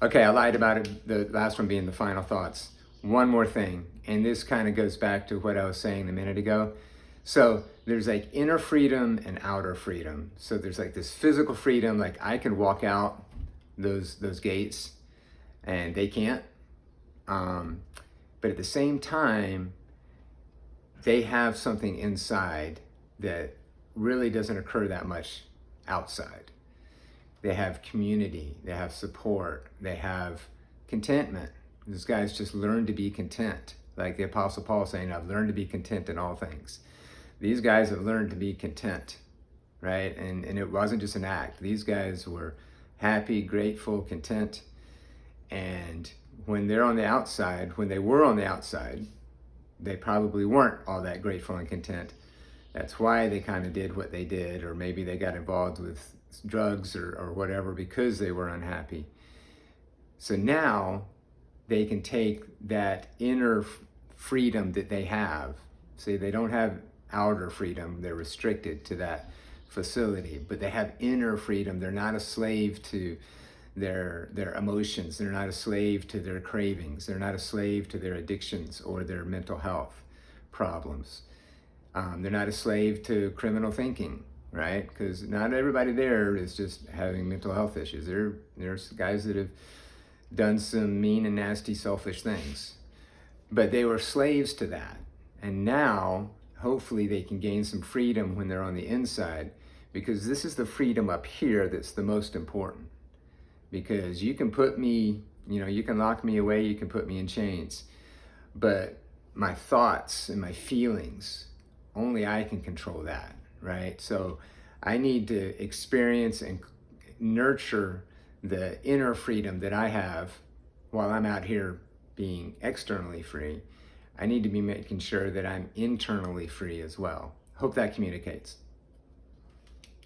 Okay, I lied about it, the last one being the final thoughts. One more thing, and this kind of goes back to what I was saying a minute ago. So there's like inner freedom and outer freedom. So there's like this physical freedom, like I can walk out those gates and they can't. Um, but at the same time, they have something inside that really doesn't occur that much outside. They have community, they have support, they have contentment. These guys just learn to be content. Like the Apostle Paul saying, I've learned to be content in all things. These guys have learned to be content, right? And it wasn't just an act. These guys were happy, grateful, content. And when they're on the outside, when they were on the outside, they probably weren't all that grateful and content. That's why they kind of did what they did, or maybe they got involved with drugs or whatever because they were unhappy. So now they can take that inner freedom that they have. See, they don't have outer freedom, they're restricted to that facility, but they have inner freedom. They're not a slave to their emotions. They're not a slave to their cravings. They're not a slave to their addictions or their mental health problems. They're not a slave to criminal thinking, right? Because not everybody there is just having mental health issues. There's guys that have done some mean and nasty, selfish things. But they were slaves to that. And now, hopefully, they can gain some freedom when they're on the inside, because this is the freedom up here that's the most important. Because you can put me, you can lock me away, you can put me in chains. But my thoughts and my feelings, only I can control that, right? So I need to experience and nurture the inner freedom that I have while I'm out here being externally free. I need to be making sure that I'm internally free as well. Hope that communicates.